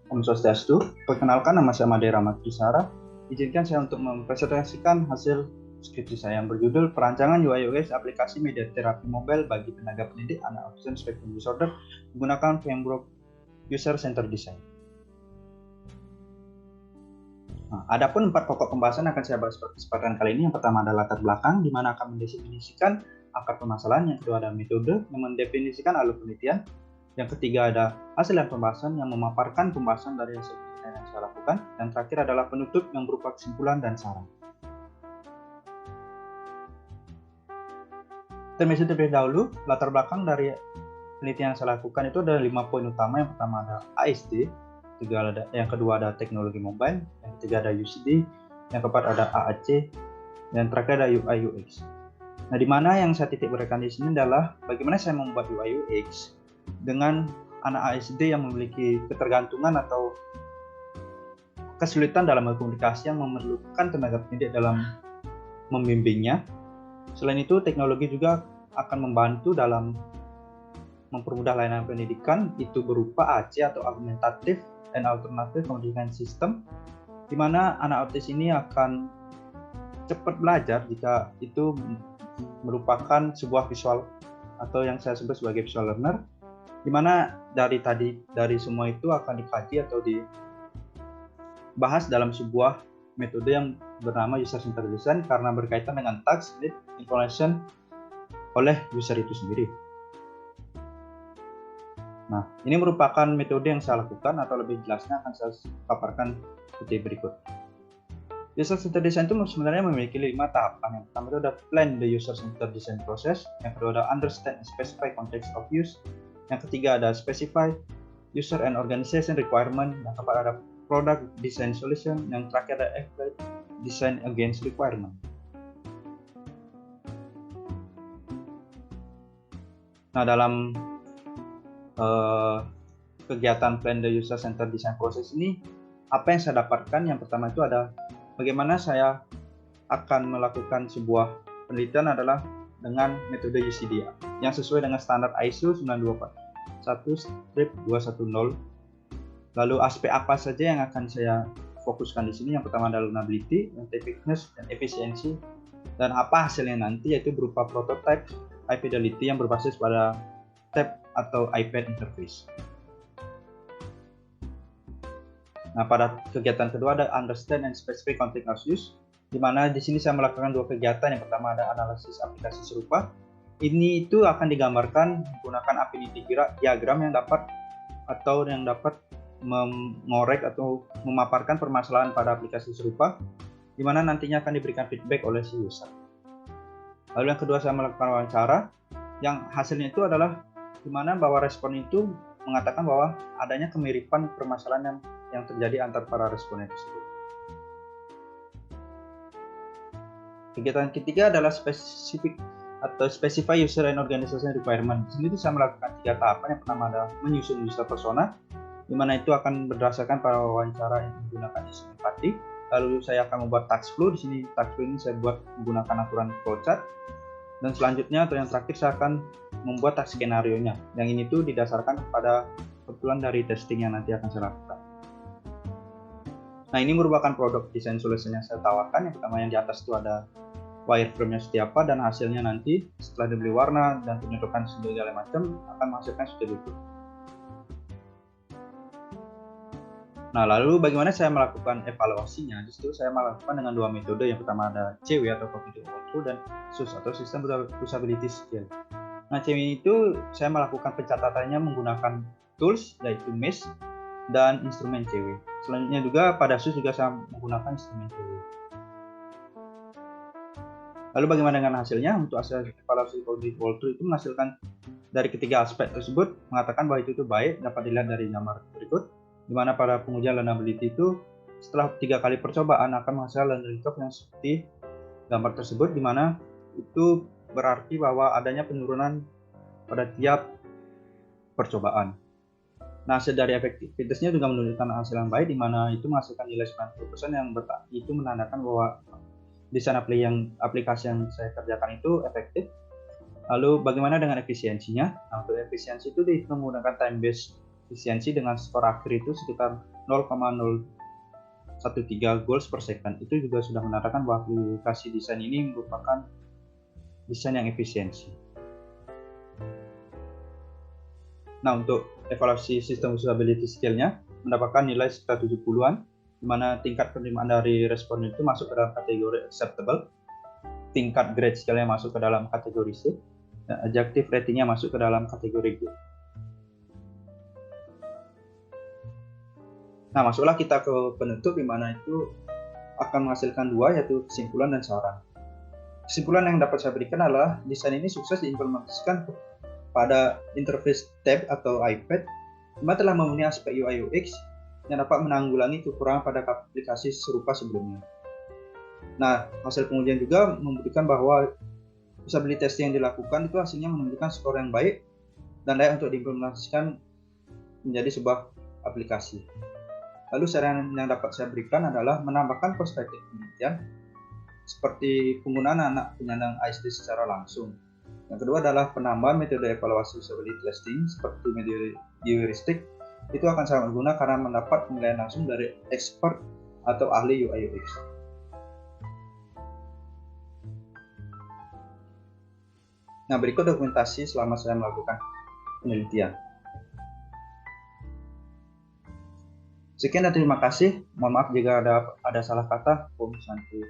Om Swastiastu, perkenalkan nama saya Made Rahmat Trisara. Izinkan saya untuk mempresentasikan hasil skripsi saya yang berjudul Perancangan UI UX Aplikasi Media Terapi Mobile bagi Tenaga Pendidik Anak Autism Spectrum Disorder menggunakan framework User Centered Design. Nah, adapun 4 pokok pembahasan akan saya bahas pada kesempatan kali ini. Yang pertama adalah latar belakang, di mana akan mendefinisikan akar permasalahan. Yang kedua ada metode yang mendefinisikan alur penelitian. Yang ketiga ada hasil dan pembahasan yang memaparkan pembahasan dari hasil penelitian yang saya lakukan. Dan terakhir adalah penutup yang berupa kesimpulan dan saran. Terlebih dahulu, latar belakang dari penelitian yang saya lakukan itu ada 5 poin utama. Yang pertama ada ASD, yang kedua ada teknologi mobile, yang ketiga ada UCD, yang keempat ada AAC, dan terakhir ada UI UX. Nah, di mana yang saya titik beratkan di sini adalah bagaimana saya membuat UI UX dengan anak ASD yang memiliki ketergantungan atau kesulitan dalam berkomunikasi yang memerlukan tenaga pendidik dalam membimbingnya. Selain itu, teknologi juga akan membantu dalam mempermudah layanan pendidikan, itu berupa AC atau Augmentative and Alternative Communication System, di mana anak autis ini akan cepat belajar jika itu merupakan sebuah visual atau yang saya sebut sebagai visual learner, di mana dari semua itu akan dikaji atau dibahas dalam sebuah metode yang bernama User Centered Design karena berkaitan dengan task, need, information oleh user itu sendiri. Nah, ini merupakan metode yang saya lakukan atau lebih jelasnya akan saya paparkan seperti berikut. User Centered Design itu sebenarnya memiliki 5 tahapan. Yang pertama itu ada plan the user centered design process, yang kedua ada understand and specify context of use, yang ketiga ada specify user and organization requirement, yang keempat ada product design solution, yang terakhir ada evaluate design against requirement. Nah, dalam kegiatan plan the user centered design process ini, apa yang saya dapatkan? Yang pertama itu ada bagaimana saya akan melakukan sebuah penelitian adalah dengan metode UCD yang sesuai dengan standar ISO 9241-210. Lalu aspek apa saja yang akan saya fokuskan di sini? Yang pertama adalah learnability, effectiveness, dan efisiensi. Dan apa hasilnya nanti, yaitu berupa prototype, high fidelity yang berbasis pada tab atau iPad interface. Nah, pada kegiatan kedua ada understand and specify context of use, di mana di sini saya melakukan 2 kegiatan. Yang pertama ada analisis aplikasi serupa. Ini itu akan digambarkan menggunakan affinity diagram yang dapat mengorek atau memaparkan permasalahan pada aplikasi serupa, di mana nantinya akan diberikan feedback oleh si user. Lalu yang kedua saya melakukan wawancara, yang hasilnya itu adalah di mana bahwa respon itu mengatakan bahwa adanya kemiripan permasalahan yang terjadi antar para responden tersebut. Kegiatan ketiga adalah specify user and organization requirement. Di sini saya melakukan 3 tahapan. Yang pertama adalah menyusun user persona, di mana itu akan berdasarkan para wawancara yang menggunakan isu empati. Lalu saya akan membuat task flow. Di sini task flow ini saya buat menggunakan aturan flowchart. Dan selanjutnya atau yang terakhir saya akan membuat task skenario-nya. Yang ini tuh didasarkan pada kebetulan dari testing yang nanti akan saya lakukan. Nah, ini merupakan produk desain solution yang saya tawarkan. Yang pertama yang di atas itu ada wireframe-nya seperti apa, dan hasilnya nanti setelah dibeli warna dan penyedotan segala macam akan menghasilkan seperti itu. Nah, lalu bagaimana saya melakukan evaluasinya? Di situ saya melakukan dengan 2 metode. Yang pertama ada CW atau Cognitive Walkthrough dan SUS atau System Usability Skill. Nah, CW itu saya melakukan pencatatannya menggunakan tools yaitu MES dan instrumen CW. Selanjutnya juga pada SUS juga saya menggunakan instrumen CW. Lalu bagaimana dengan hasilnya? Untuk hasil evaluasi Cognitive Walkthrough itu menghasilkan dari ketiga aspek tersebut, mengatakan bahwa itu baik, dapat dilihat dari gambar berikut, di mana pada pengujian learnability itu setelah 3 kali percobaan akan menghasilkan learning curve yang seperti gambar tersebut, di mana itu berarti bahwa adanya penurunan pada tiap percobaan. Nah, hasil dari efektivitasnya juga menunjukkan hasil yang baik, di mana itu menghasilkan nilai 90% yang itu menandakan bahwa desain aplikasi yang saya kerjakan itu efektif. Lalu bagaimana dengan efisiensinya? Nah, untuk efisiensi itu menggunakan time based efisiensi dengan skor akhir itu sekitar 0,013 goals per second. Itu juga sudah menandakan bahwa aplikasi desain ini merupakan desain yang efisiensi. Nah, untuk evaluasi sistem usability skill-nya mendapatkan nilai sekitar 70-an, di mana tingkat penerimaan dari responden itu masuk ke dalam kategori acceptable, tingkat grade scale-nya masuk ke dalam kategori C, dan adjective rating-nya masuk ke dalam kategori G. Nah, masuklah kita ke penutup, di mana itu akan menghasilkan dua, yaitu kesimpulan dan saran. Kesimpulan yang dapat saya berikan adalah desain ini sukses diimplementasikan pada interface tab atau iPad, di mana telah memenuhi aspek UI UX yang dapat menanggulangi kekurangan pada aplikasi serupa sebelumnya. Nah, hasil pengujian juga membuktikan bahwa usability testing yang dilakukan itu hasilnya menunjukkan skor yang baik dan layak untuk diimplementasikan menjadi sebuah aplikasi. Lalu saran yang dapat saya berikan adalah menambahkan perspektif penelitian seperti penggunaan anak penyandang ASD secara langsung. Yang kedua adalah penambahan metode evaluasi usability testing seperti metode heuristik. Itu akan sangat berguna karena mendapat penilaian langsung dari expert atau ahli UI UX. Nah, berikut dokumentasi selama saya melakukan penelitian. Sekian dan terima kasih. Mohon maaf jika ada salah kata. Om santu.